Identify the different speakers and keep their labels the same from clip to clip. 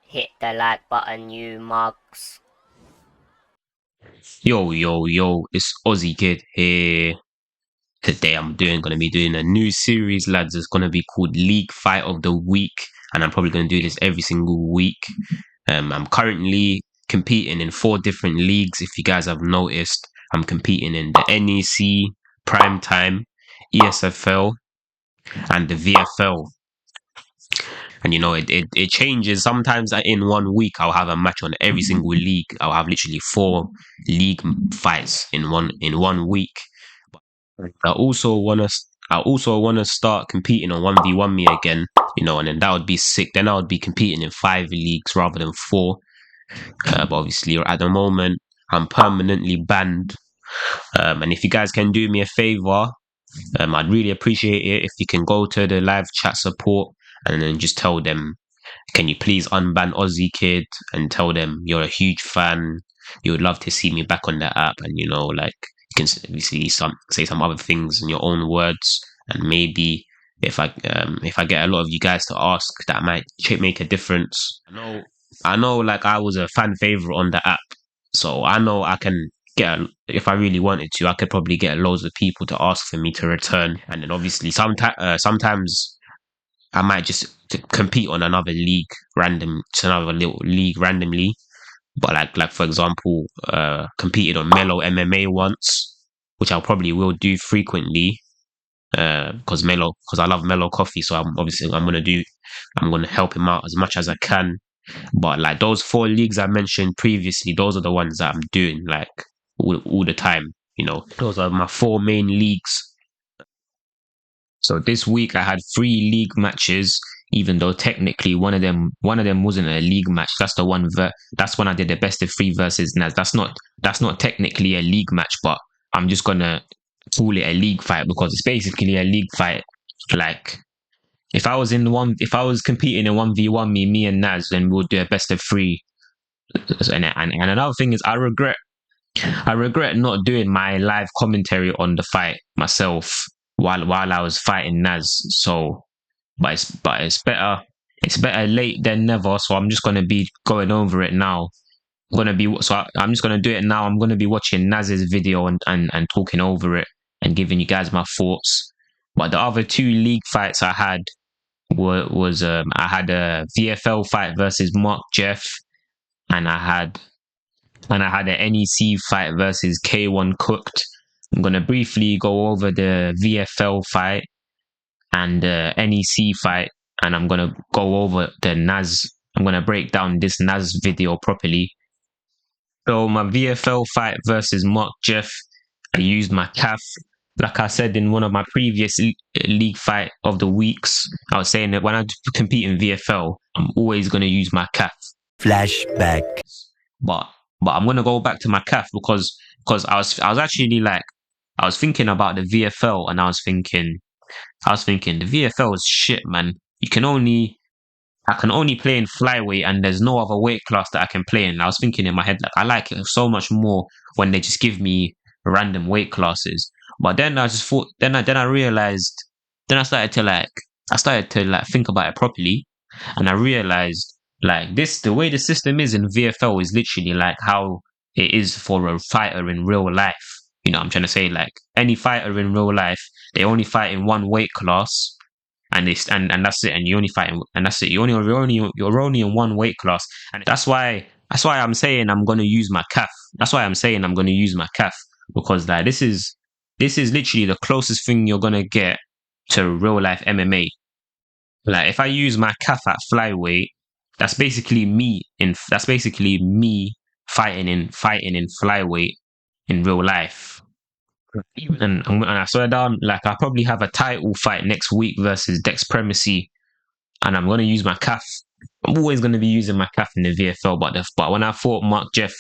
Speaker 1: Hit the like button, you mugs.
Speaker 2: Yo, it's Ozzy Kid here. Today gonna be doing a new series, lads. It's gonna be called League Fight of the Week, and I'm probably gonna do this every single week. I'm currently competing in 4 different leagues. If you guys have noticed, I'm competing in the NEC, Primetime, ESFL, and the VFL. And it changes. Sometimes in one week I'll have a match on every single league. I'll have literally 4 league fights in one week. I also wanna start competing on 1v1 me again, and then that would be sick. Then I would be competing in 5 leagues rather than 4. But obviously at the moment I'm permanently banned. And if you guys can do me a favor, I'd really appreciate it if you can go to the live chat support and then just tell them, can you please unban Ozzy Kid, and tell them you're a huge fan. You would love to see me back on the app, and like you can say some other things in your own words, and maybe if I get a lot of you guys to ask, that might make a difference. I know, like I was a fan favorite on the app, so I know I can if I really wanted to, I could probably get loads of people to ask for me to return, and then obviously sometimes I might just compete on another league another little league randomly. But like for example, competed on Mellow MMA once, which I probably will do frequently. Because I love Mellow Coffee, so I'm gonna help him out as much as I can. But like those 4 leagues I mentioned previously, those are the ones that I'm doing like all the time. Those are my 4 main leagues. So this week I had 3 league matches, even though technically one of them wasn't a league match. That's when I did the best of 3 versus Naz. That's not technically a league match, but I'm just gonna call it a league fight because it's basically a league fight. Like if I was competing in 1v1 me and Naz, then we'll do a best of 3. And another thing is I regret not doing my live commentary on the fight myself while I was fighting Naz. So, but it's better late than never. So I'm just gonna be going over it now. I'm just gonna do it now. I'm gonna be watching Naz's video and talking over it and giving you guys my thoughts. But the other 2 league fights I had was I had a VFL fight versus Mark Jeff, and I had an NEC fight versus K1 Cooked. I'm gonna briefly go over the VFL fight and the NEC fight, and I'm gonna go over the Naz. I'm gonna break down this Naz video properly. So my VFL fight versus Mark Jeff, I used my calf. Like I said in one of my previous league fight of the weeks, I was saying that when I compete in VFL, I'm always gonna use my calf.
Speaker 3: Flashback.
Speaker 2: But I'm gonna go back to my calf because I was actually like I was thinking about the VFL, and I was thinking the VFL is shit, man. I can only play in flyweight, and there's no other weight class that I can play in. I was thinking in my head, like I like it so much more when they just give me random weight classes. But then I just thought, then I realized, then I started to like think about it properly, and I realized like the way the system is in VFL is literally like how it is for a fighter in real life. I'm trying to say, like any fighter in real life, they only fight in one weight class, and that's it. And you only fight and that's it. You're only in one weight class, and that's why I'm saying I'm gonna use my calf. That's why I'm saying I'm gonna use my calf, because like this is literally the closest thing you're gonna get to real life MMA. Like if I use my calf at flyweight, that's basically me fighting in flyweight in real life. And I swear down, like I probably have a title fight next week versus Dex Primacy, and I'm gonna use my calf. I'm always gonna be using my calf in the VFL, but when I fought Mark Jeff,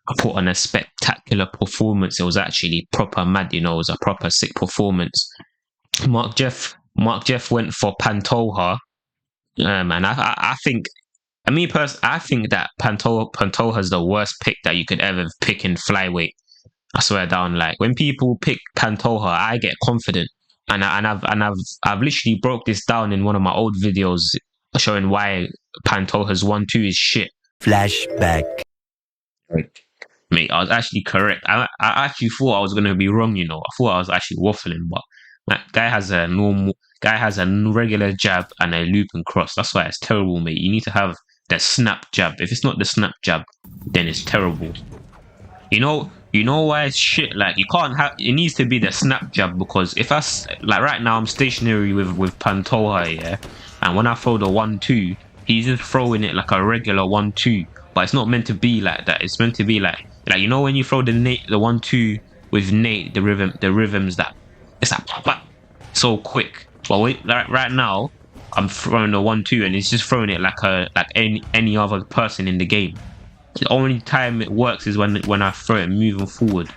Speaker 2: I put on a spectacular performance. It was actually proper mad, it was a proper sick performance. Mark Jeff went for Pantoja, and I think. I think that Pantoja is the worst pick that you could ever pick in flyweight. I swear down, like when people pick Pantoja, I get confident, and I've literally broke this down in one of my old videos showing why Pantoja's 1-2 is shit.
Speaker 3: Flashback.
Speaker 2: Mate, I was actually correct. I actually thought I was gonna be wrong. I thought I was actually waffling, but that guy has a regular jab and a loop and cross. That's why it's terrible, mate. You need to have the snap jab. If it's not the snap jab, then it's terrible. You know why it's shit? Like, you can't have. It needs to be the snap jab, because if like right now I'm stationary with Pantoja, yeah, and when I throw the 1-2, he's just throwing it like a regular 1-2, but it's not meant to be like that. It's meant to be like when you throw the 1-2 with Nate, the rhythms that it's like so quick. But right now I'm throwing the 1-2 and it's just throwing it like any other person in the game. The only time it works is when I throw it moving forward,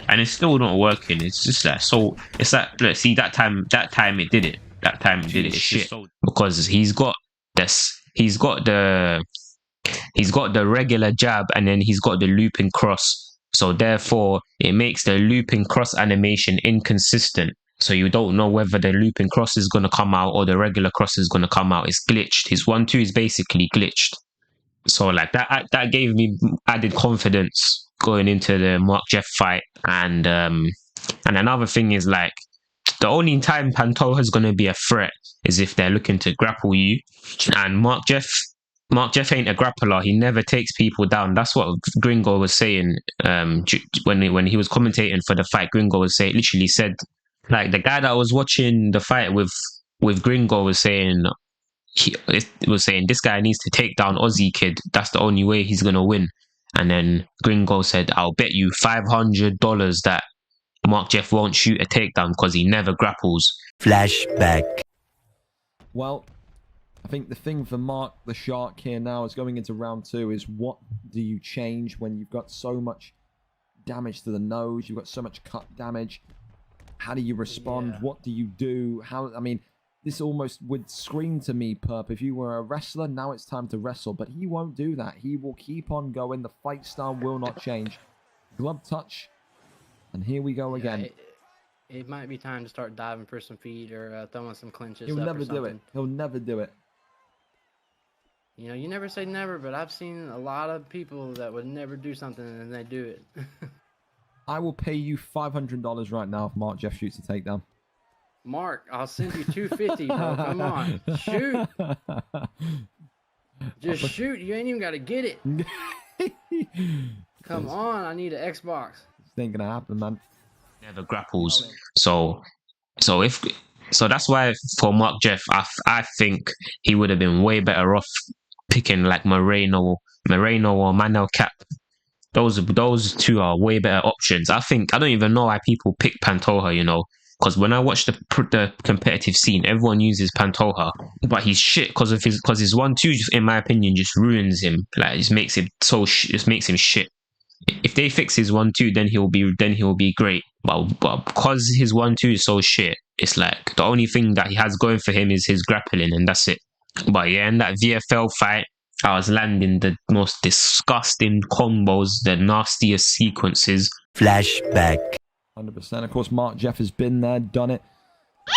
Speaker 2: and it's still not working. It's just that. So it's like, look, see, that time it did it. That time it did it. It's shit, because he's got the regular jab, and then he's got the looping cross. So therefore, it makes the looping cross animation inconsistent. So you don't know whether the looping cross is going to come out or the regular cross is going to come out. It's glitched. His 1-2 is basically glitched. So like that gave me added confidence going into the Mark Jeff fight. And another thing is, like, the only time Pantoja is going to be a threat is if they're looking to grapple you. And Mark Jeff ain't a grappler. He never takes people down. That's what Gringo was saying when he was commentating for the fight. Gringo literally said, like, the guy that was watching the fight with Gringo was saying, this guy needs to take down Ozzy kid. That's the only way he's gonna win. And then Gringo said, I'll bet you $500 that Mark Jeff won't shoot a takedown because he never grapples.
Speaker 3: Flashback.
Speaker 4: Well, I think the thing for Mark the Shark here now is going into round 2 is, what do you change when you've got so much damage to the nose, you've got so much cut damage? How do you respond? Yeah. What do you do? This almost would scream to me, Perp, if you were a wrestler, now it's time to wrestle. But he won't do that. He will keep on going. The fight style will not change. Glove touch. And here we go again.
Speaker 5: It might be time to start diving for some feet or throwing some clinches.
Speaker 4: He'll never do it. He'll never do it.
Speaker 5: You never say never, but I've seen a lot of people that would never do something and they do it.
Speaker 4: I will pay you $500 right now if Mark Jeff shoots a takedown.
Speaker 5: Mark, I'll send you $250, bro. Come on, shoot. Just shoot. You ain't even got to get it. Come on, I need an Xbox.
Speaker 4: This ain't gonna happen, man.
Speaker 2: Never grapples. So that's why for Mark Jeff, I think he would have been way better off picking like Moreno or Manel Cap. Those two are way better options. I don't even know why people pick Pantoja, because when I watch the competitive scene, everyone uses Pantoja, but he's shit because his 1-2, in my opinion, just ruins him. Like, just makes him shit. If they fix his 1-2, then he'll be great. But because his 1-2 is so shit, it's like the only thing that he has going for him is his grappling, and that's it. But yeah, in that VFL fight, I was landing the most disgusting combos, the nastiest sequences.
Speaker 3: Flashback.
Speaker 4: 100%. Of course, Mark Jeff has been there, done it.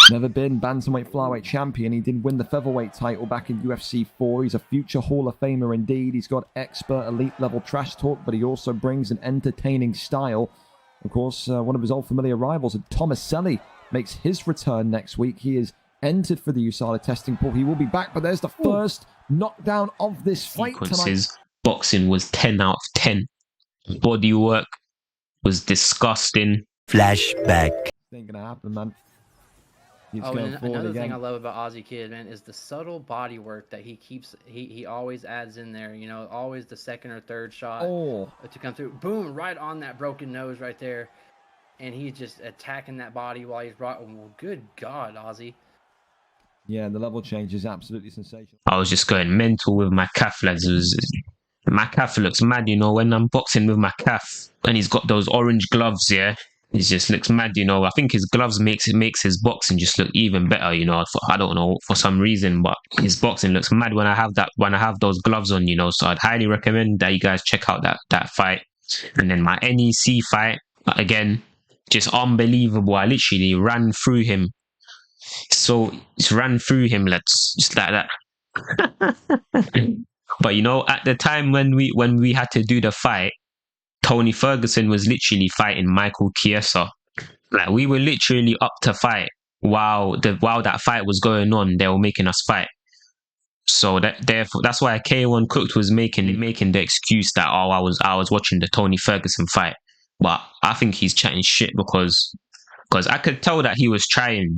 Speaker 4: Never been bantamweight flyweight champion. He did win the featherweight title back in UFC 4. He's a future Hall of Famer indeed. He's got expert elite level trash talk, but he also brings an entertaining style. Of course, one of his old familiar rivals, Tomaselli, makes his return next week. He is entered for the USADA testing pool. He will be back, but there's the first knockdown of this fight
Speaker 2: sequences.
Speaker 4: Tonight.
Speaker 2: Boxing was 10 out of 10. Body work was disgusting.
Speaker 3: Flashback.
Speaker 4: Ain't gonna happen, man.
Speaker 5: And another thing I love about Ozzy Kid, man, is the subtle body work that he keeps. He always adds in there. Always the second or third shot to come through. Boom, right on that broken nose right there, and he's just attacking that body while he's brought. Well, good God, Ozzy.
Speaker 4: Yeah, the level change is absolutely sensational.
Speaker 2: I was just going mental with my calf, lads. My calf looks mad, when I'm boxing with my calf, and he's got those orange gloves, yeah. It just looks mad, I think his gloves makes his boxing just look even better, I don't know, for some reason, but his boxing looks mad when I have those gloves on, so I'd highly recommend that you guys check out that fight. And then my NEC fight, again, just unbelievable. I literally ran through him So it's ran through him, just like that. But you know, at the time when we had to do the fight, Tony Ferguson was literally fighting Michael Chiesa. Like, we were literally up to fight while that fight was going on. They were making us fight. So therefore that's why K1 Cooked was making the excuse that I was watching the Tony Ferguson fight. But I think he's chatting shit because I could tell that he was trying.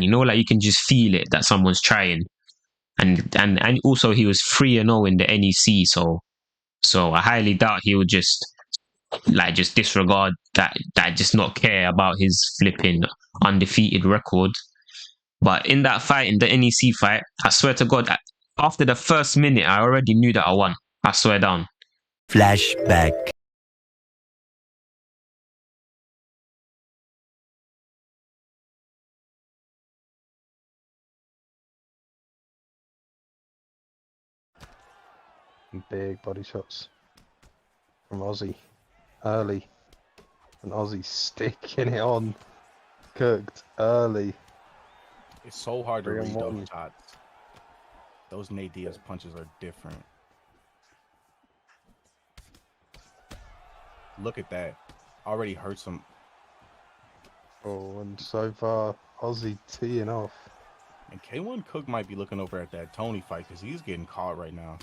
Speaker 2: You know, like, you can just feel it that someone's trying. And also he was 3-0 in the NEC, so I highly doubt he would just disregard that, just not care about his flipping undefeated record. But in that fight, in the NEC fight, I swear to God, after the first minute, I already knew that I won. I swear down.
Speaker 3: Flashback.
Speaker 6: Big body shots from Ozzy early, and Ozzy sticking it on Cooked early.
Speaker 7: It's so hard to read those shots. Those Nate Diaz punches are different. Look at that. Already hurts him.
Speaker 6: Oh, and so far Ozzy teeing off.
Speaker 7: And K1 Cook might be looking over at that Tony fight because he's getting caught right now.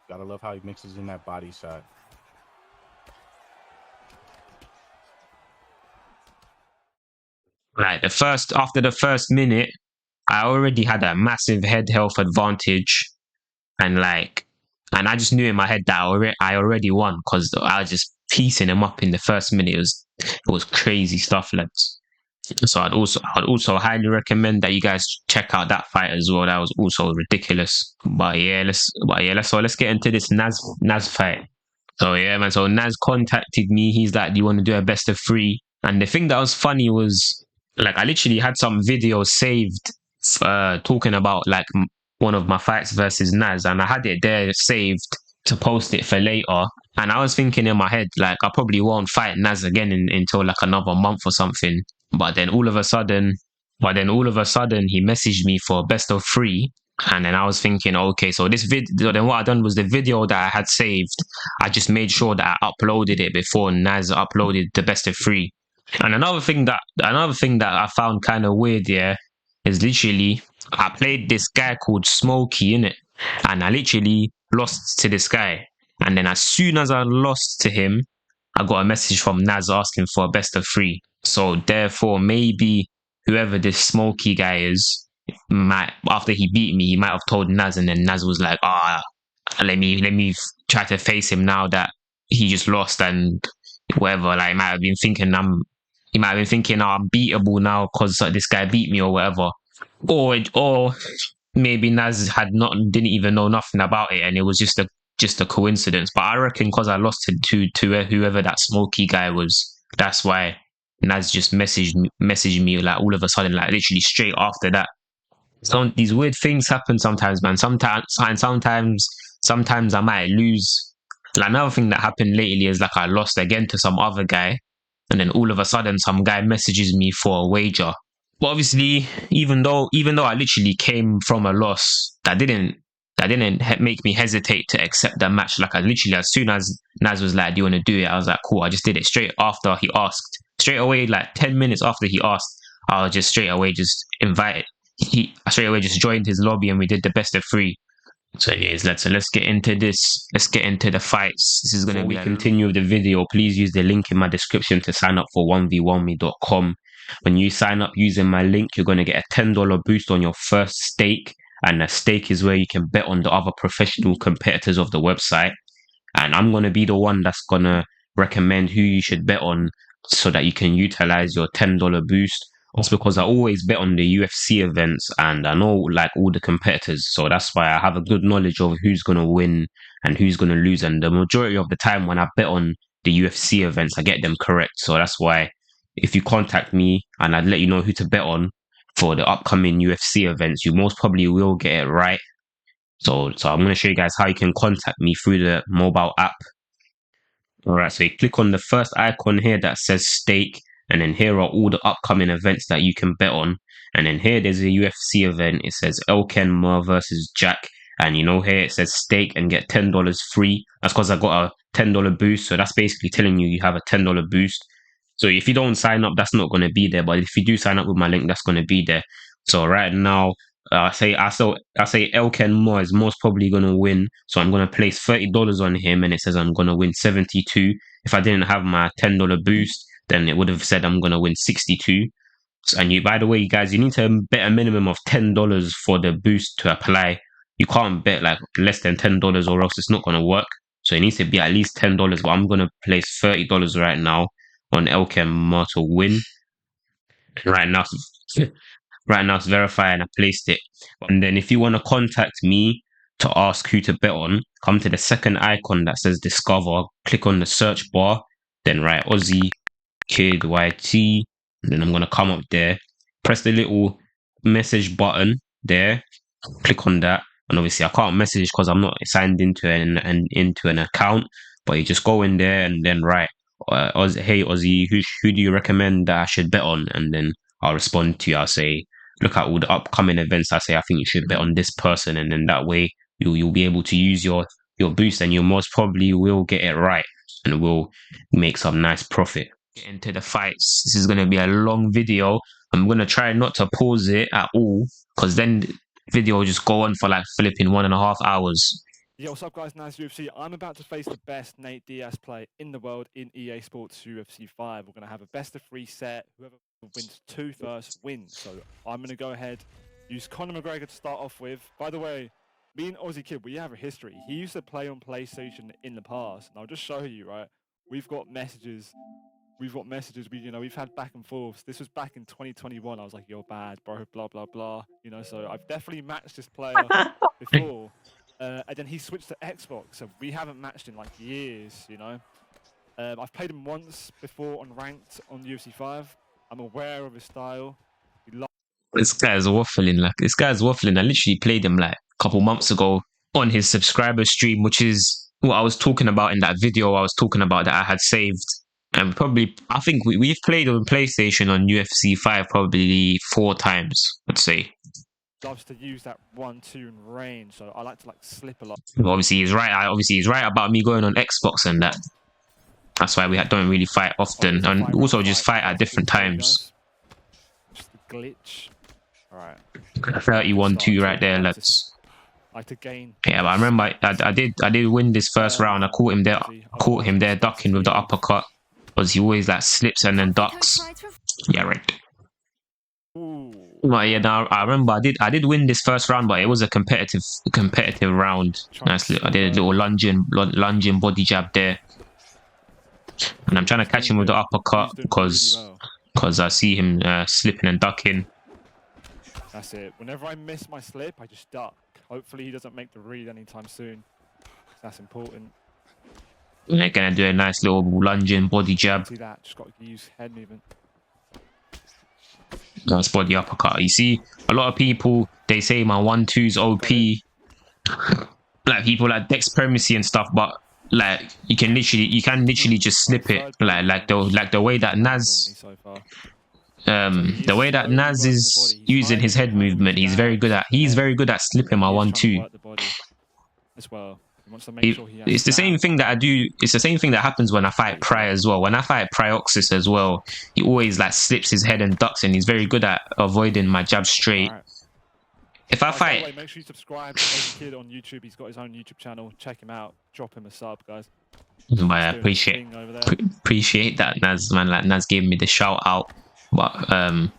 Speaker 7: Gotta love how he mixes in that body shot.
Speaker 2: Like, after the first minute, I already had a massive head health advantage, and I just knew in my head that I already won because I was just piecing him up in the first minute. It was crazy stuff, lads. So I'd also highly recommend that you guys check out that fight as well. That was also ridiculous. But yeah, let's get into this Naz fight. So yeah, man. So Naz contacted me. He's like, "Do you want to do a best of 3?" And the thing that was funny was, like, I literally had some videos saved talking about like one of my fights versus Naz, and I had it there saved to post it for later. And I was thinking in my head, like, I probably won't fight Naz again until like another month or something. But then all of a sudden, he messaged me for a best of 3. And then I was thinking, okay, so this video, then what I done was the video that I had saved, I just made sure that I uploaded it before Naz uploaded the best of 3. And another thing that I found kind of weird, yeah, is literally, I played this guy called Smokey, innit? And I literally lost to this guy. And then as soon as I lost to him, I got a message from Naz asking for a best of 3. So therefore, maybe whoever this Smokey guy is, after he beat me, he might have told Naz, and then Naz was like, let me try to face him now that he just lost and whatever. Like, he might have been thinking I'm beatable now because this guy beat me or whatever. Or maybe Naz didn't even know nothing about it, and it was just a coincidence. But I reckon because I lost to whoever that Smokey guy was, that's why Naz just messaged me like all of a sudden, like literally straight after that. These weird things happen sometimes, man. Sometimes I might lose. Like, another thing that happened lately is, like, I lost again to some other guy, and then all of a sudden some guy messages me for a wager. But obviously, even though I literally came from a loss, that didn't make me hesitate to accept that match. Like, I literally, as soon as Naz was like, "Do you want to do it?" I was like, "Cool." I just did it straight after he asked. Straight away, like 10 minutes after he asked, I was just straight away just invited. I straight away just joined his lobby, and we did the best of 3. So yes, let's get into this. Let's get into the fights. This is gonna be. Continue with the video. Please use the link in my description to sign up for 1v1me.com. When you sign up using my link, you're gonna get a $10 boost on your first stake, and a stake is where you can bet on the other professional competitors of the website. And I'm gonna be the one that's gonna recommend who you should bet on so that you can utilize your $10 boost. Also, because I always bet on the UFC events and I know like all the competitors, so that's why I have a good knowledge of who's going to win and who's going to lose. And the majority of the time when I bet on the UFC events, I get them correct. So that's why if you contact me and I'd let you know who to bet on for the upcoming UFC events, you most probably will get it right. So I'm going to show you guys how you can contact me through the mobile app. All right, so you click on the first icon here that says stake, and then here are all the upcoming events that you can bet on. And then here there's a UFC event. It says Elkenma versus Jack, and you know here it says stake and get $10 free. That's because I got a $10 boost, so that's basically telling you have a $10 boost. So if you don't sign up, that's not going to be there. But if you do sign up with my link, that's going to be there. So right now, I say Elkenma is most probably gonna win, so I'm gonna place $30 on him, and it says I'm gonna win 72. If I didn't have my $10 boost, then it would have said I'm gonna win 62. And you, by the way, you guys, you need to bet a minimum of $10 for the boost to apply. You can't bet like less than $10 or else it's not gonna work. So it needs to be at least $10. But I'm gonna place $30 right now on Elkenma to win. Right now. Right now it's verified and I placed it. And then if you want to contact me to ask who to bet on, come to the second icon that says discover, click on the search bar, then write Ozzy Kid YT, and then I'm going to come up there, press the little message button there, click on that. And obviously I can't message because I'm not signed into an account, but you just go in there and then write, hey Ozzy, who do you recommend that I should bet on? And then I'll respond to you. I'll say, look at all the upcoming events. I say, I think you should bet on this person. And then that way you'll be able to use your boost, and you most probably will get it right and will make some nice profit. Get into the fights. This is going to be a long video. I'm going to try not to pause it at all, because then the video will just go on for like flipping 1.5 hours.
Speaker 8: Yo, what's up guys, NazUFC. I'm about to face the best Nate Diaz player in the world in EA Sports UFC 5. We're going to have a best of 3 set. Whoever wins 2 first wins. So I'm going to go ahead, use Conor McGregor to start off with. By the way, me and Ozzy Kid, we have a history. He used to play on PlayStation in the past. And I'll just show you, right? We've got messages. We've had back and forths. This was back in 2021. I was like, you're bad, bro, blah, blah, blah. So I've definitely matched this player before. And then he switched to Xbox, so we haven't matched in like years, I've played him once before on ranked on UFC 5. I'm aware of his style.
Speaker 2: This guy's waffling. I literally played him like a couple months ago on his subscriber stream, which is what I was talking about in that video. I was talking about that I had saved. And I think we've played on PlayStation on UFC 5 probably 4 times, I'd say.
Speaker 8: Loves to use that 1-2 in range, so I like to slip a lot.
Speaker 2: Obviously he's right about me going on Xbox and that. That's why we don't really fight often, and also just fight at different times.
Speaker 8: Just a glitch. All right.
Speaker 2: 31-2 right there, lads.
Speaker 8: Like to gain.
Speaker 2: Yeah, but I remember I did win this first round. I caught him there ducking with the uppercut, because he always slips and then ducks. Yeah, right. Well, yeah, no, I remember I did win this first round, but it was a competitive round. Nicely, I did a little lunging body jab there, and I'm trying to catch him with the uppercut because I see him slipping and ducking.
Speaker 8: That's it. Whenever I miss my slip, I just duck. Hopefully, he doesn't make the read anytime soon. That's important.
Speaker 2: They're gonna do a nice little lunging body jab.
Speaker 8: See that? Just got to use head movement.
Speaker 2: Nice body uppercut. You see, a lot of people, they say my 1-2's OP. Like people like Dex Primacy and stuff, but like you can literally just slip it. Like the way that Naz is using his head movement, he's very good at slipping my 1-2.
Speaker 8: As well.
Speaker 2: It's the same thing that I do. It's the same thing that happens when I fight Pry as well. When I fight Pryoxis as well, he always slips his head and ducks, and he's very good at avoiding my jab straight. Right. If I fight,
Speaker 8: way, make sure you subscribe to Ozzy Kid on YouTube. He's got his own YouTube channel. Check him out. Drop him a sub, guys.
Speaker 2: I appreciate that, Naz, man. Like Naz gave me the shout out, but you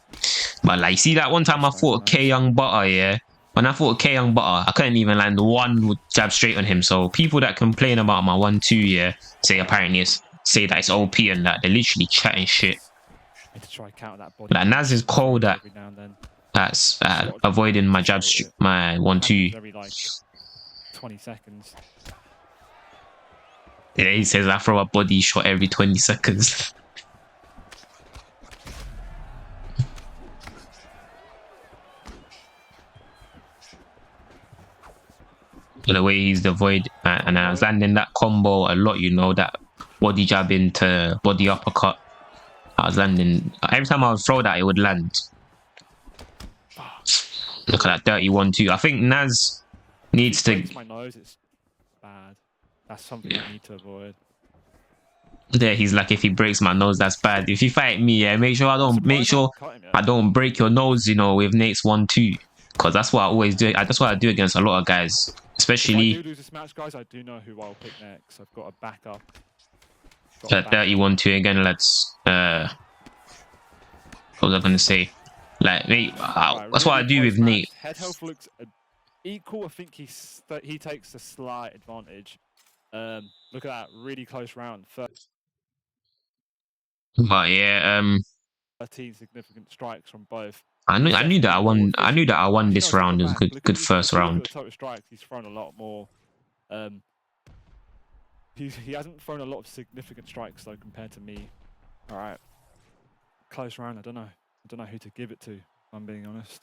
Speaker 2: see that one time I fought K Young Butter, yeah. When I fought K Young Butter, I couldn't even land one jab straight on him. So people that complain about my 1-2, yeah, say that it's OP and that, they're literally chatting shit. Like Naz is cold at avoiding my jab, my 1-2.
Speaker 8: Every 20 seconds.
Speaker 2: Yeah, he says I throw a body shot every 20 seconds. The way he's the void, and I was landing that combo a lot, you know, that body jab into body uppercut. I was landing every time I would throw that, it would land. Look at that dirty 1-2. I think Naz needs to.
Speaker 8: My nose, it's bad. That's something I need to avoid.
Speaker 2: There, he's like, if he breaks my nose, that's bad. If you fight me, yeah, make sure I don't break your nose, you know, with Nate's 1-2, because that's what I always do. That's what I do against a lot of guys, especially.
Speaker 8: If I do lose this match, guys, I do know who I'll pick next. I've got a backup.
Speaker 2: 31-2 again. Let's what was I gonna say? Like, Nate, that's what I do with Nate.
Speaker 8: Head health looks equal. I think he takes a slight advantage. Look at that, really close round.
Speaker 2: But yeah,
Speaker 8: 13 significant strikes from both.
Speaker 2: I knew that I won this round. It was good first round.
Speaker 8: Total strikes, he's thrown a lot more. He hasn't thrown a lot of significant strikes though compared to me. All right, close round. I don't know who to give it to, if I'm being honest.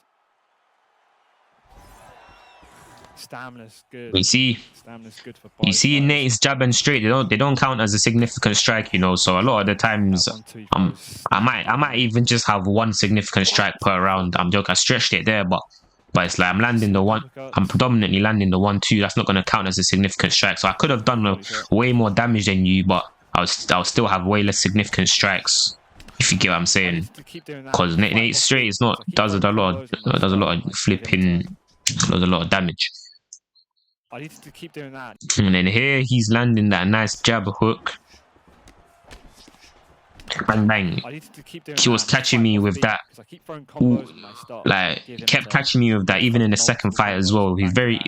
Speaker 8: Stamina's good. Stamina's good for both.
Speaker 2: You see Nate's jabbing straight. They don't count as a significant strike, you know. So a lot of the times, I might even just have one significant strike per round. I'm joking. I stretched it there, but it's like I'm predominantly landing the 1-2. That's not going to count as a significant strike. So I could have done way more damage than you, but I'll still have way less significant strikes. If you get what I'm saying, because Nate straight does a lot of flipping, does a lot of damage.
Speaker 8: I need to keep doing that.
Speaker 2: And then here he's landing that nice jab hook. Bang bang. He was catching me with that. Like, he kept catching me with that even in the second fight as well. He's very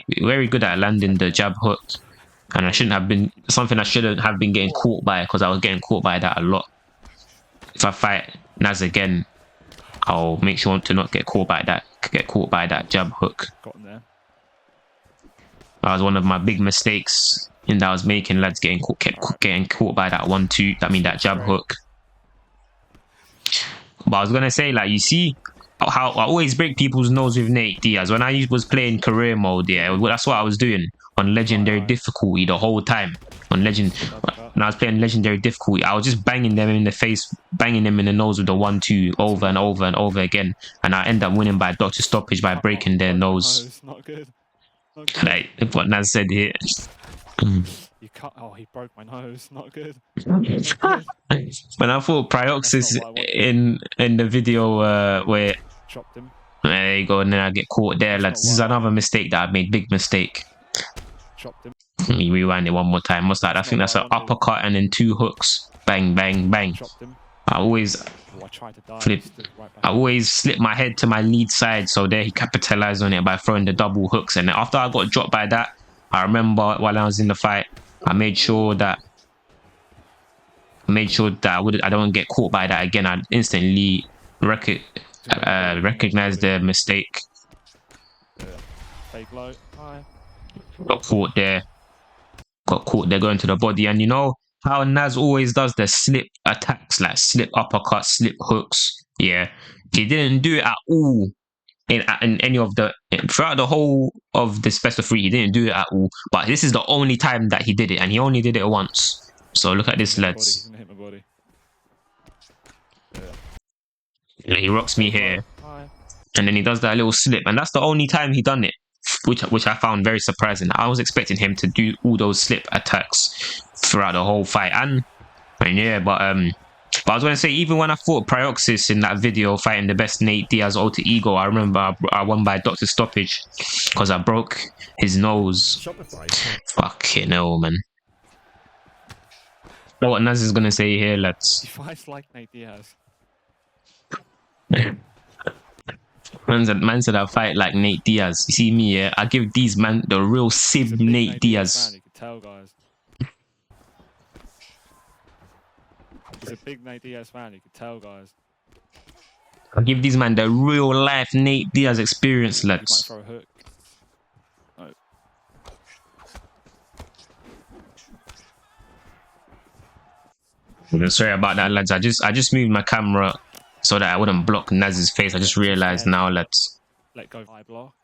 Speaker 2: good at landing the jab hook. And I shouldn't have been getting caught by, because I was getting caught by that a lot. If I fight Naz again, I'll make sure to not get caught by that jab hook. That was one of my big mistakes that I was making, lads, getting caught by that 1-2. I mean, that jab hook. But I was gonna say, like, you see how I always break people's nose with Nate Diaz. When I was playing career mode, yeah, that's what I was doing on legendary difficulty the whole time. When I was playing legendary difficulty, I was just banging them in the face, banging them in the nose with the 1-2 over and over and over again, and I end up winning by doctor stoppage by breaking their nose.
Speaker 8: Not good.
Speaker 2: Like what Naz said here.
Speaker 8: You cut. Oh, he broke my nose. Not good.
Speaker 2: When I fought Prioxis in the video where
Speaker 8: chopped him.
Speaker 2: There you go, and then I get caught there, lads. This is another mistake that I made. Big mistake.
Speaker 8: Chopped him.
Speaker 2: Let me rewind it one more time. What's that? I think that's an uppercut and then 2 hooks. Bang, bang, bang. I always slip my head to my lead side, so there he capitalized on it by throwing the double hooks. And after I got dropped by that, I remember while I was in the fight, I made sure that I don't get caught by that again. I instantly recognized the mistake. Got caught there going to the body. And you know how Naz always does the slip attacks, like slip uppercuts, slip hooks. Yeah, he didn't do it at all in any of throughout the whole of this best of 3. He didn't do it at all, but this is the only time that he did it, and he only did it once. So look at this, lads. Yeah, he rocks me here, and then he does that little slip, and that's the only time he done it, which I found very surprising. I was expecting him to do all those slip attacks throughout the whole fight, and yeah, but I was going to say, even when I fought Prioxis in that video fighting the best Nate Diaz alter ego, I remember I won by doctor stoppage because I broke his nose. Fucking hell, man. What Naz is going to say here, lads.
Speaker 8: He fights like Nate Diaz.
Speaker 2: Man said I fight like Nate Diaz. You see me, yeah? I give these man the real Sib Nate Diaz.
Speaker 8: You can tell, guys. He's a big Nate Diaz fan, you can tell, guys.
Speaker 2: I give these man the real life Nate Diaz experience, lads.
Speaker 8: He might throw a hook.
Speaker 2: No. Sorry about that, lads. I just moved my camera so that I wouldn't block Naz's face. I just realized now, lads.
Speaker 8: Let go of eye block.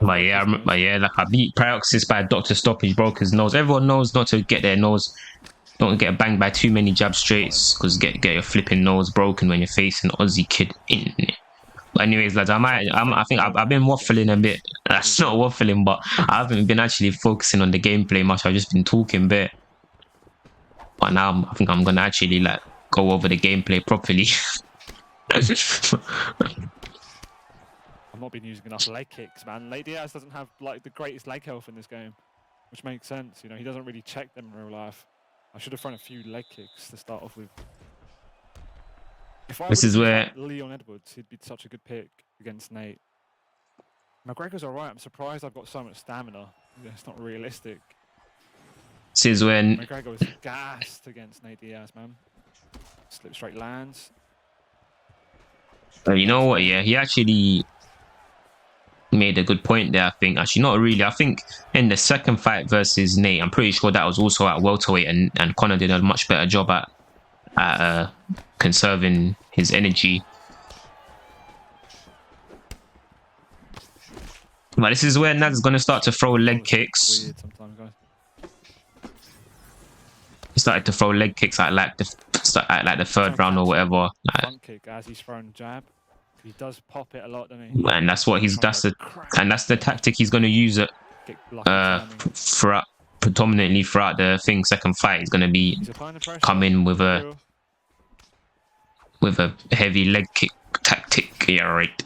Speaker 2: But yeah, like I beat Prioxis by Doctor Stoppage, broke his nose. Everyone knows not to get their nose, don't get banged by too many jab straights, because get your flipping nose broken when you're facing Ozzy Kid in it. But anyways, lads, I think I've been waffling a bit. That's not waffling, but I haven't been actually focusing on the gameplay much. I've just been talking a bit. But now I think I'm gonna actually like go over the gameplay properly.
Speaker 8: I've not been using enough leg kicks, man. Nate Diaz doesn't have like the greatest leg health in this game, which makes sense. You know, he doesn't really check them in real life. I should have thrown a few leg kicks to start off with. If I
Speaker 2: This is where
Speaker 8: Leon Edwards, he'd be such a good pick against Nate. McGregor's alright. I'm surprised I've got so much stamina. Yeah, it's not realistic.
Speaker 2: this is when
Speaker 8: McGregor was gassed against Nate Diaz, man. Slip straight lands.
Speaker 2: you know what? Yeah, he actually made a good point there. I think actually not really. I think in the second fight versus Nate, I'm pretty sure that was also at welterweight, and Conor did a much better job at conserving his energy. But this is where Naz is gonna start to throw leg kicks.
Speaker 8: Weird sometimes, guys.
Speaker 2: He started to throw leg kicks at like the third round or whatever.
Speaker 8: Front kick as he's thrown jab. He does pop it a lot, doesn't he?
Speaker 2: And that's what that's the tactic he's gonna use it throughout, predominantly throughout the second fight. He's gonna be coming with a heavy leg kick tactic. Yeah, right.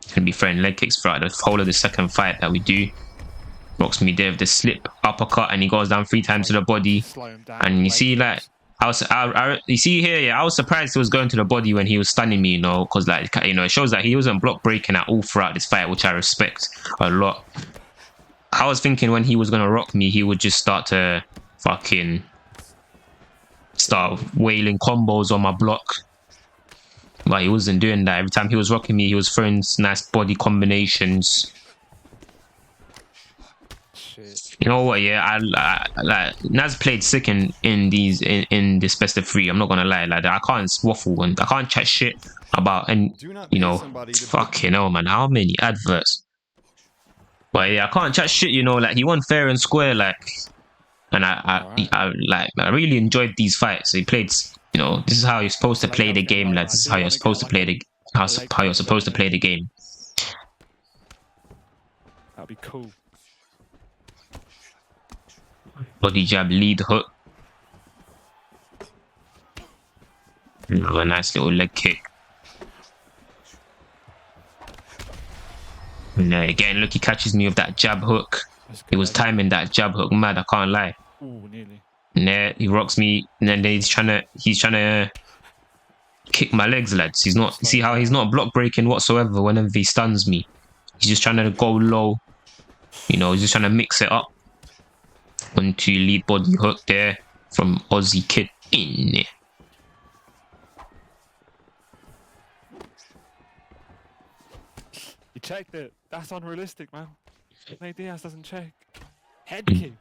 Speaker 2: He's gonna be throwing leg kicks throughout the whole of the second fight that we do. Rocks me there with the slip uppercut, and he goes down 3 times to the body. And you see, like, you see here, yeah, I was surprised he was going to the body when he was stunning me, you know, because like, you know, it shows that he wasn't block breaking at all throughout this fight, which I respect a lot. I was thinking when he was gonna rock me, he would just start to fucking start wailing combos on my block. But he wasn't doing that. Every time he was rocking me, he was throwing nice body combinations. You know what? Yeah, I like Naz played sick in this best of 3. I'm not gonna lie, like I can't waffle and I can't chat shit about, and you know, fucking hell, man, how many adverts? But yeah, I can't chat shit. You know, like he won fair and square, like, and I really enjoyed these fights. He played, you know, this is how you're supposed to play the game, lads. This is how you're supposed to play the how you're supposed to play the game.
Speaker 8: That'd be cool.
Speaker 2: Body jab, lead hook. A nice little leg kick. And again, look, he catches me with that jab hook. He was timing that jab hook mad, I can't lie.
Speaker 8: Ooh, nearly.
Speaker 2: And there he rocks me, and then he's trying to kick my legs, lads. He's not, see how he's not block breaking whatsoever whenever he stuns me. He's just trying to go low. You know, he's just trying to mix it up. 1-2 lead body hook there from Ozzy Kid in.
Speaker 8: He checked it. That's unrealistic, man. Nate Diaz doesn't check. Head kick.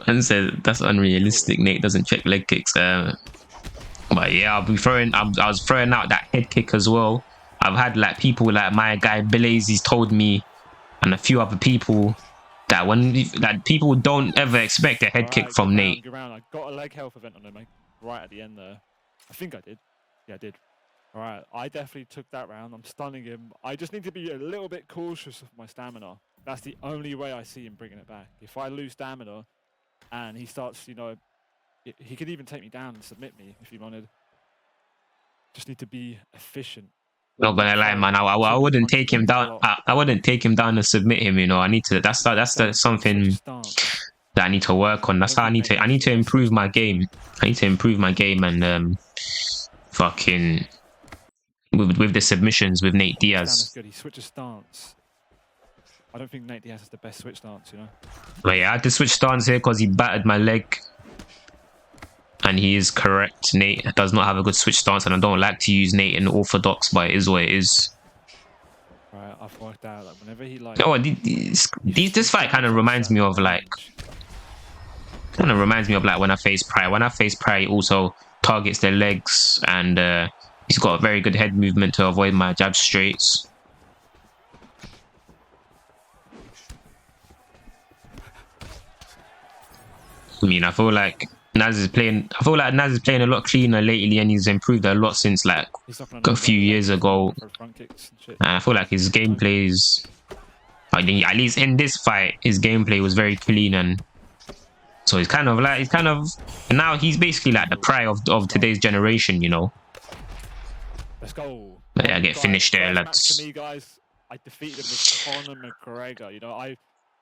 Speaker 2: And said that's unrealistic. Nate doesn't check leg kicks. But yeah, I was throwing out that head kick as well. I've had like people like my guy Blaze, he's told me, and a few other people, that people don't ever expect a head kick from Nate.
Speaker 8: I got a leg health event on him right at the end there. I think I did. Yeah, I did. All right, I definitely took that round. I'm stunning him. I just need to be a little bit cautious of my stamina. That's the only way I see him bringing it back. If I lose stamina and he starts, you know, he could even take me down and submit me if he wanted. Just need to be efficient.
Speaker 2: Not gonna lie, man. I wouldn't take him down. I wouldn't take him down and submit him. You know, I need to. That's something that I need to work on. That's how I need to improve my game. I need to improve my game and fucking with the submissions with Nate Diaz.
Speaker 8: Good. He switches stance. I don't think Nate Diaz has the best switch stance, you know.
Speaker 2: But yeah, I had to switch stance here because he battered my leg. And he is correct. Nate does not have a good switch stance, and I don't like to use Nate in orthodox, but it is what it is.
Speaker 8: Right, I've worked out that whenever he like.
Speaker 2: Oh, this fight kind of reminds me of like. When I face Pride. When I face Pride, he also targets their legs, and He's got a very good head movement to avoid my jab straights. I mean, I feel like Naz is playing a lot cleaner lately, and he's improved a lot since like a few years ago. And I feel like his gameplay is, I think, at least in this fight, his gameplay was very clean, and so he's kind of now he's basically like the pride of today's generation, you know.
Speaker 8: Let's go.
Speaker 2: But yeah, I get finished there, lads.
Speaker 8: To me, guys, I defeated him with Conor McGregor. You know, I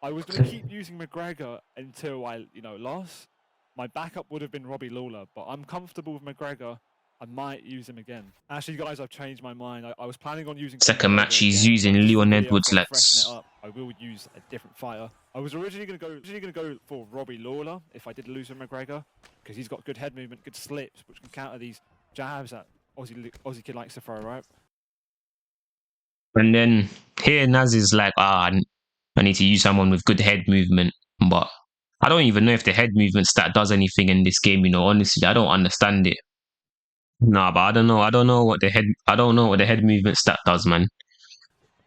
Speaker 8: was going to keep using McGregor until I, lost. My backup would have been Robbie Lawler, but I'm comfortable with McGregor. I might use him again. Actually, guys, I've changed my mind. I was planning on using...
Speaker 2: Second match, he's using Leon Edwards, lads.
Speaker 8: I will use a different fighter. I was originally going to go for Robbie Lawler if I did lose with McGregor, because he's got good head movement, good slips, which can counter these jabs that Aussie kid likes to throw, right?
Speaker 2: And then here Naz is like, I need to use someone with good head movement, but I don't even know if the head movement stat does anything in this game, you know. Honestly, I don't understand it. Nah, but I don't know what the head movement stat does, man.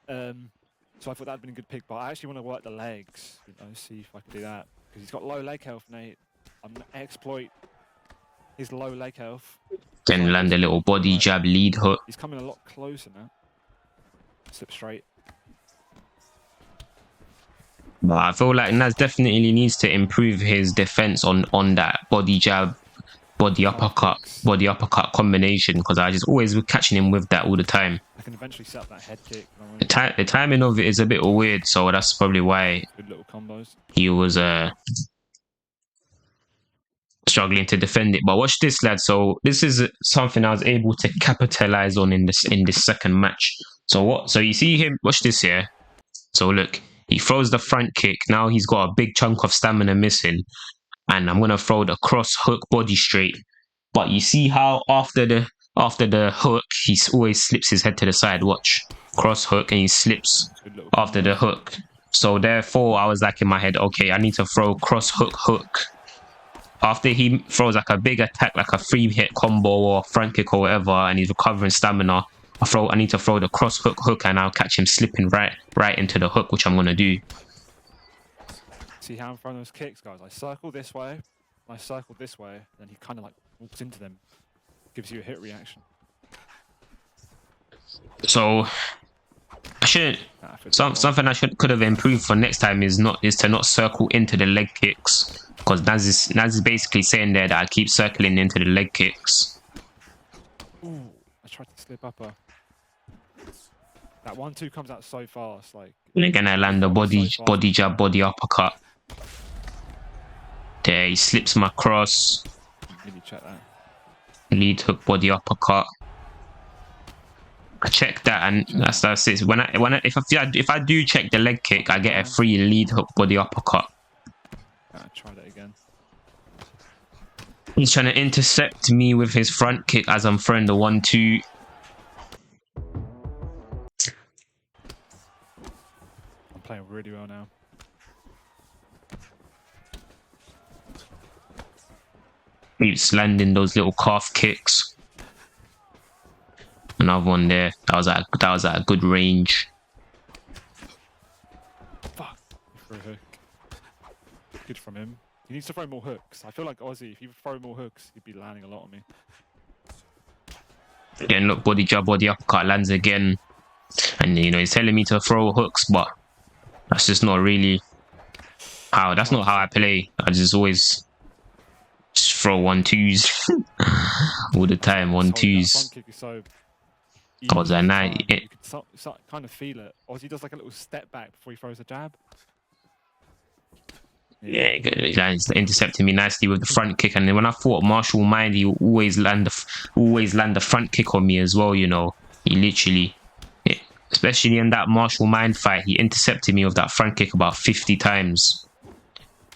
Speaker 8: So I thought that'd been a good pick, but I actually want to work the legs, see if I can do that, because he's got low leg health, Nate. I'm gonna exploit his low leg health.
Speaker 2: Then land a little body jab lead hook.
Speaker 8: He's coming a lot closer now. Slip straight.
Speaker 2: But I feel like Naz definitely needs to improve his defense on that body jab, body uppercut combination, because I just always was catching him with that all the time.
Speaker 8: I can eventually set up that head kick.
Speaker 2: The timing of it is a bit weird, so that's probably why
Speaker 8: good little combos.
Speaker 2: He was struggling to defend it. But watch this, lad. So this is something I was able to capitalize on in this second match. So you see him, watch this here. So look, he throws the front kick. Now he's got a big chunk of stamina missing, and I'm gonna throw the cross hook body straight. But you see how after the hook, he always slips his head to the side. Watch, cross hook, and he slips after the hook. So therefore, I was like in my head, okay, I need to throw cross hook. After he throws like a big attack, like a 3-hit combo or front kick or whatever, and he's recovering stamina, I need to throw the cross hook, and I'll catch him slipping right into the hook, which I'm gonna do.
Speaker 8: See how I'm throwing those kicks, guys? I circle this way, I circle this way, then he kind of like walks into them, gives you a hit reaction.
Speaker 2: So something I could have improved for next time is to not circle into the leg kicks, because Naz is basically saying there that I keep circling into the leg kicks.
Speaker 8: Ooh, I tried to slip upper. That 1-2 comes out so fast, like.
Speaker 2: They're gonna land the body jab, body uppercut. There, he slips my cross.
Speaker 8: Maybe check that.
Speaker 2: Lead hook, body uppercut. I check that, and that's it. If I do check the leg kick, I get a free lead hook, body uppercut.
Speaker 8: Try that again.
Speaker 2: He's trying to intercept me with his front kick as I'm throwing the 1-2.
Speaker 8: I'm playing really well now.
Speaker 2: He's landing those little calf kicks. Another one there. That was at a good range.
Speaker 8: Fuck. For a hook. Good from him. He needs to throw more hooks. I feel like Ozzy, if he would throw more hooks, he'd be landing a lot on me.
Speaker 2: Again, look, body jab, body uppercut, lands again. And, he's telling me to throw hooks, but that's just not really how... That's not how I play. I just always just throw 1-2s all the time, 1-2s.
Speaker 8: That
Speaker 2: was a nice...
Speaker 8: You could kind of feel it. Ozzy does like a little step back before he throws a jab.
Speaker 2: Yeah, he's intercepting me nicely with the front kick, and then when I fought Marshall Mind, he always land the front kick on me as well. He literally, especially in that Marshall Mind fight, he intercepted me with that front kick about 50 times.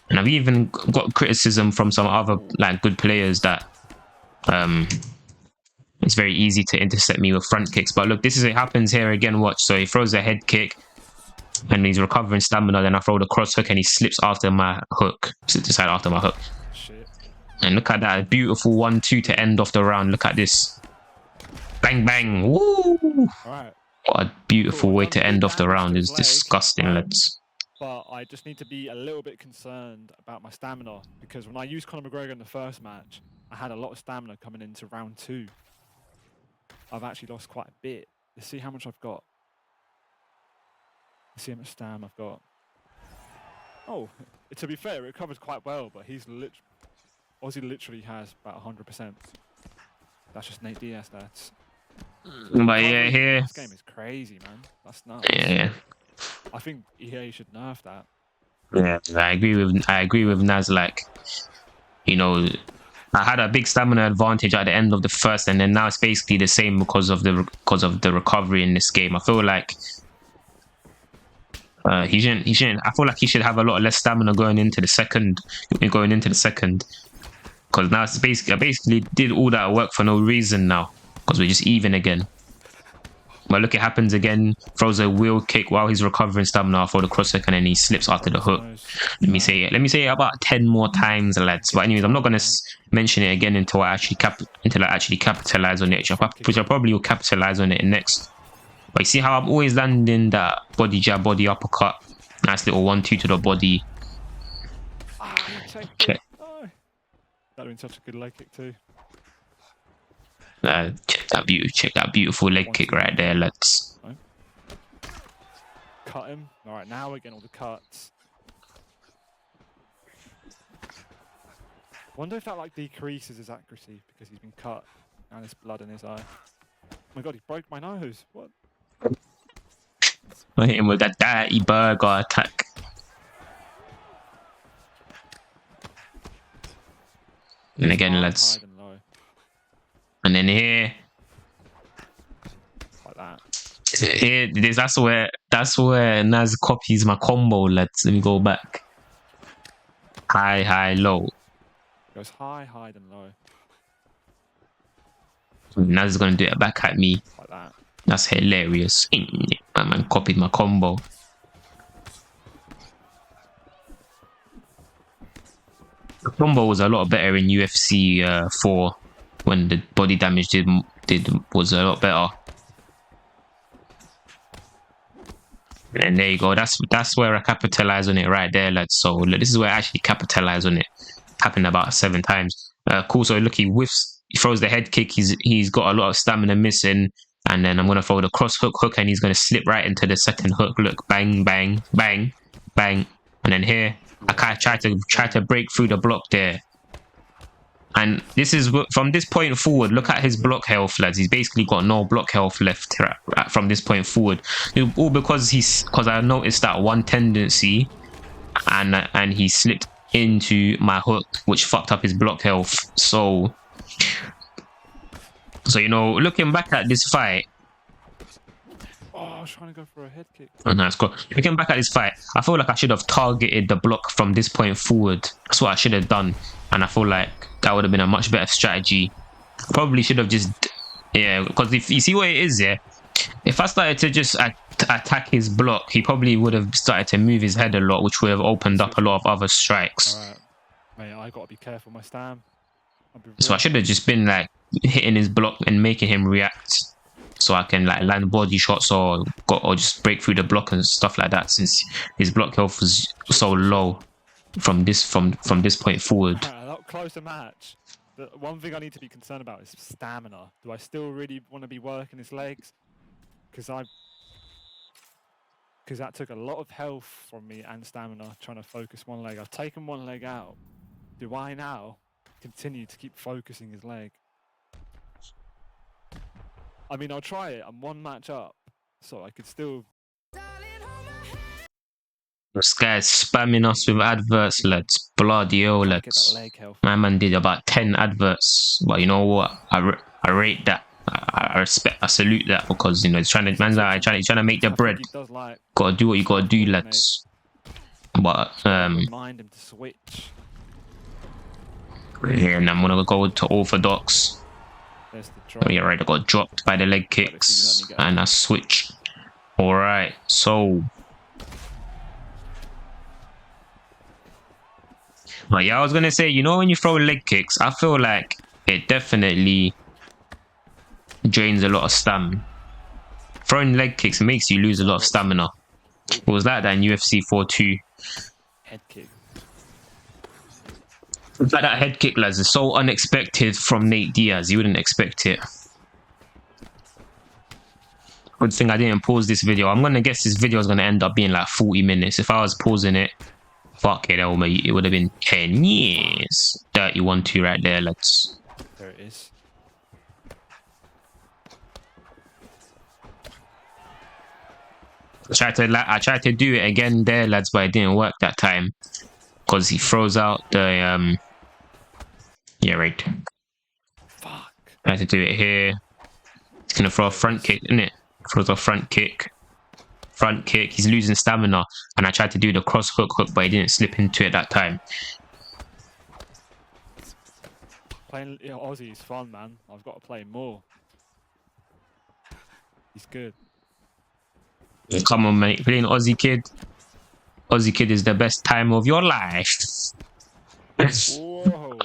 Speaker 2: And I've even got criticism from some other good players that it's very easy to intercept me with front kicks. But look, it happens here again. Watch. So he throws a head kick, and he's recovering stamina. Then I throw the cross hook, and he slips after my hook. Decide after my hook.
Speaker 8: Shit.
Speaker 2: And look at that beautiful 1-2 to end off the round. Look at this. Bang, bang. Woo!
Speaker 8: Alright.
Speaker 2: What a beautiful
Speaker 8: Cool,
Speaker 2: way
Speaker 8: done
Speaker 2: to
Speaker 8: some
Speaker 2: end
Speaker 8: good
Speaker 2: off the
Speaker 8: damage
Speaker 2: round.
Speaker 8: to
Speaker 2: It's
Speaker 8: his leg,
Speaker 2: disgusting, lads.
Speaker 8: But I just need to be a little bit concerned about my stamina, because when I used Conor McGregor in the first match, I had a lot of stamina coming into round 2. I've actually lost quite a bit. Let's see how much I've got. Let's see how much stam I've got. Oh, to be fair, it recovered quite well, but Ozzy literally has about 100%. That's just Nate Diaz stats.
Speaker 2: But yeah, here.
Speaker 8: This game is crazy, man. That's nuts.
Speaker 2: Yeah.
Speaker 8: I think EA should nerf that.
Speaker 2: Yeah, I agree with Naz. Like, you know, I had a big stamina advantage at the end of the first, and then now it's basically the same because of the recovery in this game. I feel like he shouldn't. I feel like he should have a lot less stamina going into the second, because now it's basically I basically did all that work for no reason now, because we're just even again. But look, it happens again. Throws a wheel kick while he's recovering stamina for the cross hook, and then he slips after the hook. Let me say it about 10 more times, lads. But anyways, I'm not gonna mention it again until I actually capitalize on it. Which I probably will capitalize on it next. But you see how I'm always landing that body jab, body uppercut. Nice little 1-2 to the body.
Speaker 8: Check. That'd have been such a good leg kick too.
Speaker 2: Check that beautiful leg kick right there, lads.
Speaker 8: Cut him. All right, now we're getting all the cuts. Wonder if that like decreases his accuracy because he's been cut and there's blood in his eye. Oh my god, he broke my nose. What?
Speaker 2: I hit him with that dirty burger attack. And again, lads. And then here.
Speaker 8: Like that.
Speaker 2: Here, that's where Naz copies my combo, lads. Let me go back. High, high, low.
Speaker 8: Goes high, high, then low.
Speaker 2: Naz is gonna do it back at me.
Speaker 8: Like that.
Speaker 2: That's hilarious. My man copied my combo. The combo was a lot better in UFC 4 when the body damage was a lot better. And there you go. That's where I capitalize on it right there, lads. So look, this is where I actually capitalize on it. Happened about 7 times. Cool. So look, he whiffs. He throws the head kick. He's got a lot of stamina missing. And then I'm gonna throw the cross hook, and he's gonna slip right into the second hook. Look, bang, bang, bang, bang. And then here, I kind of try to break through the block there. And this is from this point forward. Look at his block health, lads. He's basically got no block health left from this point forward. All because I noticed that one tendency, and he slipped into my hook, which fucked up his block health. So you know, looking back at this fight.
Speaker 8: Oh, I was trying to go for a head kick.
Speaker 2: Oh, nice. Cool. Looking back at this fight, I feel like I should have targeted the block from this point forward. That's what I should have done. And I feel like that would have been a much better strategy. Probably should have just... Yeah, because if you see what it is, yeah? If I started to just attack his block, he probably would have started to move his head a lot, which would have opened up a lot of other strikes.
Speaker 8: Alright. Mate, I got to be careful my stam.
Speaker 2: So I should have just been like hitting his block and making him react, so I can like land body shots or just break through the block and stuff like that, since his block health was so low from this point forward.
Speaker 8: A lot closer match. The one thing I need to be concerned about is stamina. Do I still really want to be working his legs? Because that took a lot of health from me and stamina trying to focus one leg. I've taken one leg out. Do I now continue to keep focusing his leg? I mean, I'll try it. I'm 1 match up, so I could still...
Speaker 2: This guy's spamming us with adverts, lads. Bloody hell, lads. My man did about 10 adverts, but you know what? I rate that. I respect, I salute that, because you know he's trying to make the bread. Gotta do what you gotta do, lads. But
Speaker 8: remind him to switch.
Speaker 2: Yeah, and I'm gonna go to orthodox. Oh yeah, right. I got dropped by the leg kicks, and I switch. All right, so. But yeah, I was gonna say, you know, when you throw leg kicks, I feel like it definitely drains a lot of stamina. Throwing leg kicks makes you lose a lot of stamina. It was like that in UFC 4-2.
Speaker 8: Head kick.
Speaker 2: It's like that head kick, lads. It's so unexpected from Nate Diaz. You wouldn't expect it. Good thing I didn't pause this video. I'm gonna guess this video is gonna end up being like 40 minutes. If I was pausing it, fuck it, mate, it would have been 10 years. 31-2 right there, lads.
Speaker 8: There it is.
Speaker 2: I tried to do it again there, lads, but it didn't work that time because he throws out the yeah, right.
Speaker 8: Fuck.
Speaker 2: I had to do it here. He's gonna throw a front kick, isn't it? Throws a front kick. Front kick. He's losing stamina, and I tried to do the cross hook, but he didn't slip into it that time.
Speaker 8: Playing Ozzy is fun, man. I've got to play more. He's good.
Speaker 2: Come on, mate. Playing Ozzy Kid. Ozzy Kid is the best time of your life.
Speaker 8: Whoa.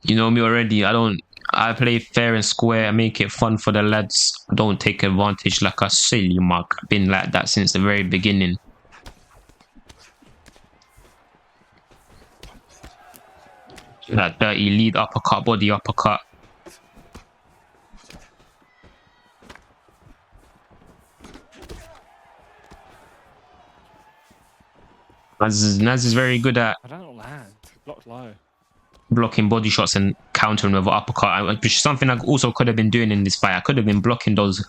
Speaker 2: You know me already. I play fair and square. I make it fun for the lads. Don't take advantage like a silly mug. Been like that since the very beginning. That dirty lead uppercut, body uppercut. Naz is very good at
Speaker 8: I don't land. Blocked low.
Speaker 2: blocking body shots and countering with an uppercut, which is something I also could have been doing in this fight. I could have been blocking those.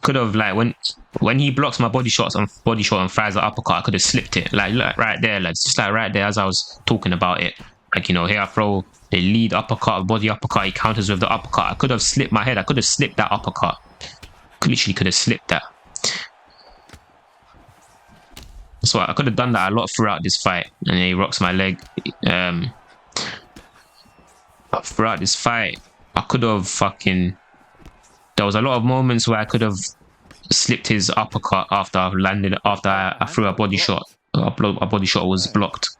Speaker 2: Could have, like, when he blocks my body shot and fires an uppercut, I could have slipped it, like right there, lads, just like right there as I was talking about it. Like, you know, here I throw the lead uppercut, body uppercut, he counters with the uppercut. I could have slipped my head. I could have slipped that uppercut. Literally could have slipped that. So I could have done that a lot throughout this fight, and he rocks my leg. Throughout this fight, I could have fucking. There was a lot of moments where I could have slipped his uppercut after I landed. After I threw a body shot, a body shot was blocked.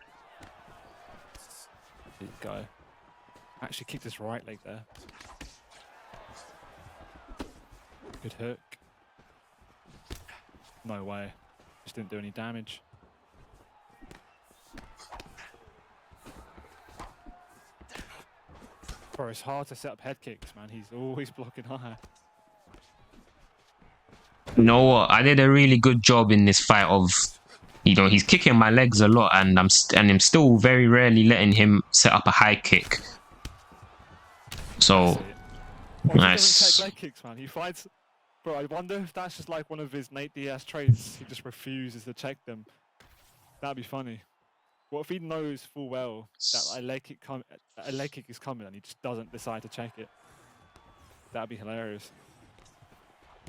Speaker 8: Good go. Actually kicked his right leg there. Good hook. No way. Just didn't do any damage. Bro, it's hard to set up head kicks, man. He's always blocking high.
Speaker 2: You know what? I did a really good job in this fight of, you know, he's kicking my legs a lot, and I'm still very rarely letting him set up a high kick. So nice.
Speaker 8: He doesn't take leg kicks, man. He fights. Bro, I wonder if that's just like one of his Nate Diaz traits. He just refuses to check them. That'd be funny. What if he knows full well that a leg kick is coming and he just doesn't decide to check it? That'd be hilarious.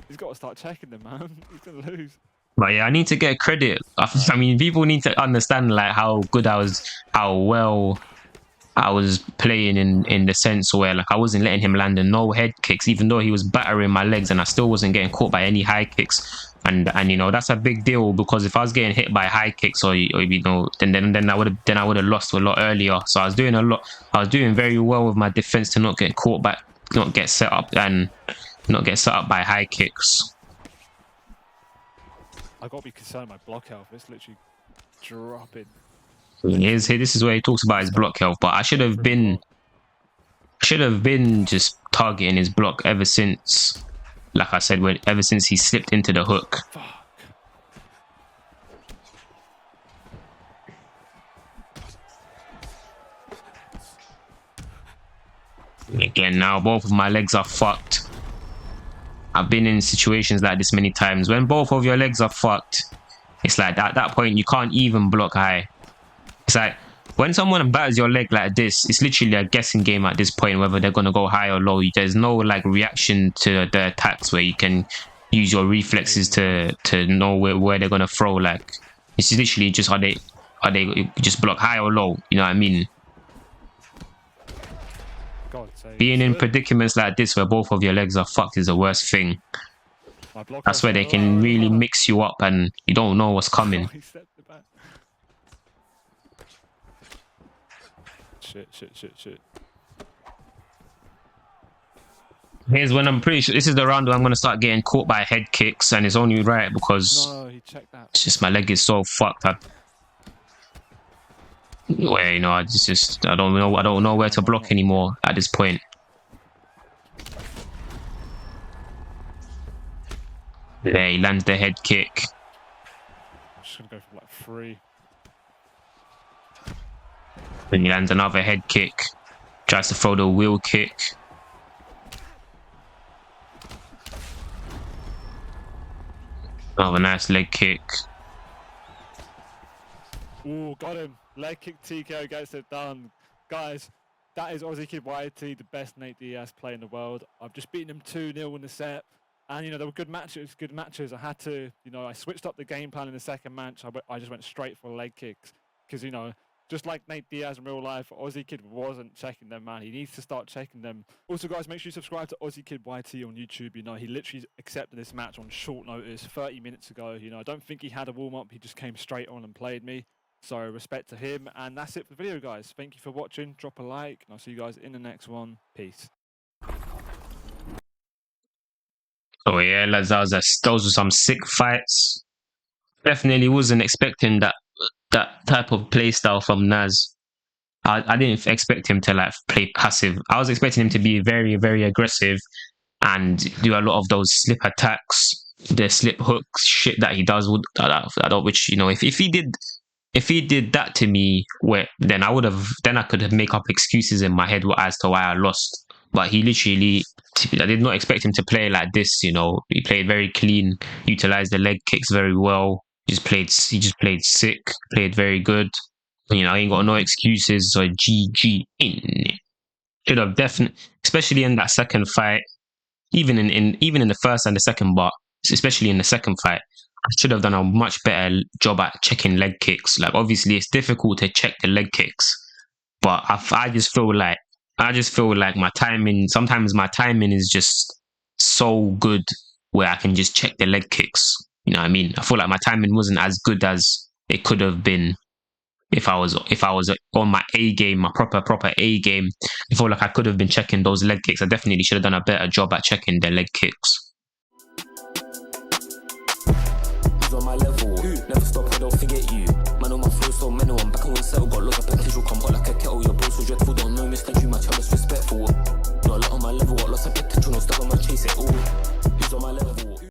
Speaker 8: He's got to start checking them, man. He's gonna lose.
Speaker 2: But yeah, I need to get credit. I mean, people need to understand like how good I was, how well I was playing in the sense where like I wasn't letting him land no head kicks, even though he was battering my legs, and I still wasn't getting caught by any high kicks. And you know, that's a big deal, because if I was getting hit by high kicks or you know, then I would have lost a lot earlier. So I was doing very well with my defense to not get caught by, not get set up by high kicks.
Speaker 8: I gotta be concerned my block health. It's literally dropping.
Speaker 2: This is where he talks about his block health, but I should have been just targeting his block ever since, like I said, ever since he slipped into the hook.
Speaker 8: Fuck.
Speaker 2: Again, now both of my legs are fucked. I've been in situations like this many times. When both of your legs are fucked, it's like at that point you can't even block high. It's like when someone batters your leg like this, it's literally a guessing game at this point whether they're gonna go high or low. There's no like reaction to the attacks where you can use your reflexes to know where they're gonna throw. Like it's literally just are they just block high or low. You know what I mean? Being in predicaments like this where both of your legs are fucked is the worst thing. That's where they can really mix you up and you don't know what's coming.
Speaker 8: Shit.
Speaker 2: Here's when I'm pretty sure this is the round where I'm gonna start getting caught by head kicks, and it's only right because
Speaker 8: No, he checked that.
Speaker 2: it's just my leg is so fucked up. Where you know, I don't know where to block anymore at this point. There, he lands the head kick.
Speaker 8: I'm just gonna go for like 3.
Speaker 2: Then he lands another head kick. Tries to throw the wheel kick. Another nice leg kick.
Speaker 8: Ooh, got him. Leg kick TKO gets it done. Guys, that is Ozzy Kid YT, the best Nate Diaz player in the world. I've just beaten him 2-0 in the set. And, you know, there were good matches. I had to, you know, I switched up the game plan in the second match. I just went straight for leg kicks. Because, you know, just like Nate Diaz in real life, Ozzy Kid wasn't checking them, man. He needs to start checking them. Also, guys, make sure you subscribe to Ozzy Kid YT on YouTube. You know, he literally accepted this match on short notice, 30 minutes ago. You know, I don't think he had a warm-up. He just came straight on and played me. So, respect to him. And that's it for the video, guys. Thank you for watching. Drop a like, and I'll see you guys in the next one. Peace.
Speaker 2: Oh yeah, lads, those were some sick fights. Definitely wasn't expecting that type of play style from Naz. I didn't expect him to like play passive. I was expecting him to be very, very aggressive and do a lot of those slip attacks, the slip hooks, shit that he does. Which, you know, if he did that to me, then I could have make up excuses in my head as to why I lost. But he literally, I did not expect him to play like this. You know, he played very clean, utilized the leg kicks very well. He just played sick, played very good. You know, he ain't got no excuses. So GG in. Should have definitely, especially in that second fight, even in the first and the second, but especially in the second fight, I should have done a much better job at checking leg kicks. Like, obviously, it's difficult to check the leg kicks, but I just feel like my timing. Sometimes my timing is just so good where I can just check the leg kicks. You know what I mean? I feel like my timing wasn't as good as it could have been if I was on my A game, my proper A game. I feel like I could have been checking those leg kicks. I definitely should have done a better job at checking the leg kicks.
Speaker 9: On my level, never stop, I don't forget you. Man on my flow, so mental, I'm back on one settle, got